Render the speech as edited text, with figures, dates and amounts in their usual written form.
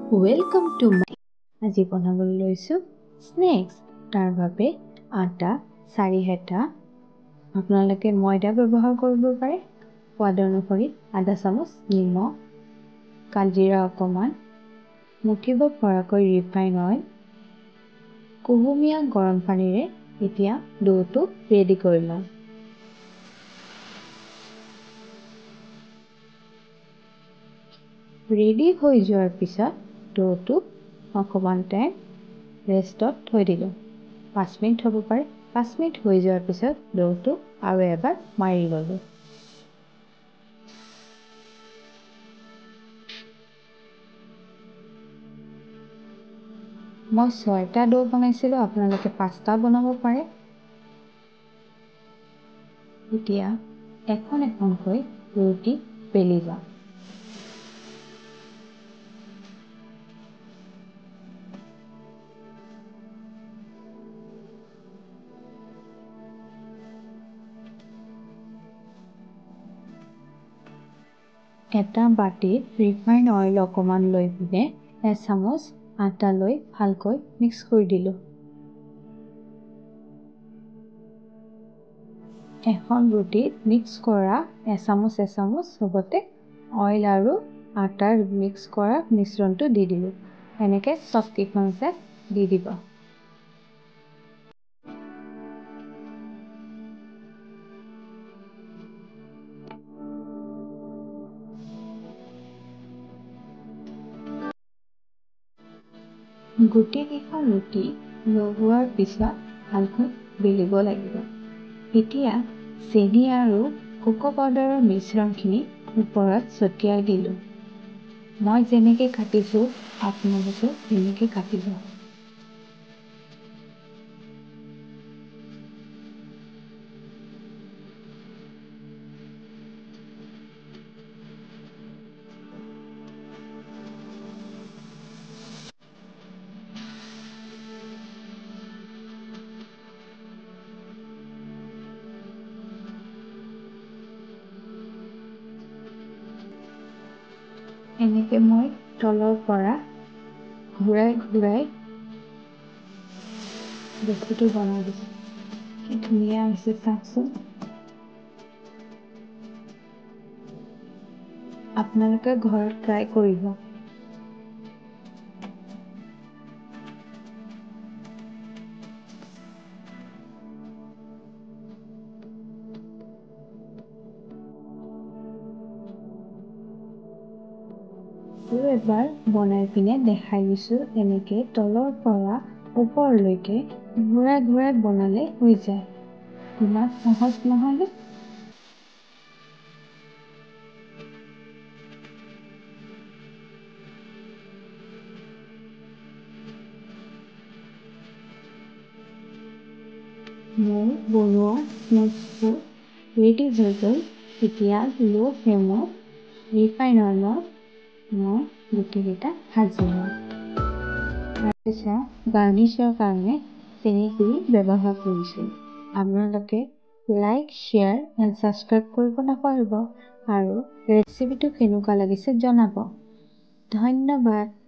Welcome to my আজি বনাবলৈ লৈছোঁ স্নেক্স। তাৰ বাবে আটা 4 হেতা, আপোনালোকে ময়দা ব্যৱহাৰ কৰিব পাৰে, সোৱাদ অনুসৰি আধা চামুচ নিমখ, কালজিৰা অকণমান, মুঠিব পৰাকৈ ৰিফাইন অইল, কুহুমীয়া গৰম পানীৰে এতিয়া ডোটো ৰেডি কৰি লওঁ। ৰেডি হৈ যোৱাৰ পিছত ডোটো অকণমান টাইম ৰেষ্টত থৈ দিলোঁ। 5 মিনিট হ'ব পাৰে। 5 মিনিট হৈ যোৱাৰ পিছত ডোটো আৰু এবাৰ মাৰি ল'লোঁ। মই 6টা ডো বনাইছিলোঁ, আপোনালোকে 5টা বনাব পাৰে। এতিয়া এখন এখনকৈ ৰুটি বেলি যাওঁ। এটা বাটিত ৰিফাইন অইল অকণমান লৈ পিনে এচামুচ আটা লৈ ভালকৈ মিক্স কৰি দিলোঁ। এখন ৰুটিত মিক্স কৰা এচামুচ চবতে অইল আৰু আটাৰ মিক্স কৰা মিশ্ৰণটো দি দিলোঁ। এনেকৈ চবকেইখনতে দি দিব। গোটেইকেইখন ৰুটি লগোৱাৰ পিছত ভালকৈ বেলিব লাগিব। এতিয়া চেনি আৰু কোকো পাউডাৰৰ মিশ্ৰণখিনি ওপৰত ছটিয়াই দিলোঁ। মই যেনেকৈ কাটিছোঁ আপোনালোকে তেনেকৈ কাটিব। এনেকৈ মই তলৰ পৰা ঘূৰাই বস্তুটো বনাই দিছোঁ। কি ধুনীয়া হৈছে চাওকচোন। আপোনালোকে ঘৰত ট্ৰাই কৰিব। আৰু এবাৰ বনাই পিনে দেখাই দিছোঁ। এনেকৈ তলৰ পৰা ওপৰলৈকে ঘূৰাই বনালে হৈ যায়। ইমান সহজ নহয়নে? মোৰ বনোৱা স্নেক্সবোৰ ৰেডি হৈ গ'ল। এতিয়া ল' ফ্লেমত ৰিফাইন অইলত মই গোটেইকেইটা ভাজি লওঁ। তাৰপিছত গাৰ্নিছৰ কাৰণে চেনিগুড়ি ব্যৱহাৰ কৰিছোঁ। আপোনালোকে লাইক, শ্বেয়াৰ এণ্ড ছাবস্ক্ৰাইব কৰিব নাপাহৰিব আৰু ৰেচিপিটো কেনেকুৱা লাগিছে জনাব। ধন্যবাদ।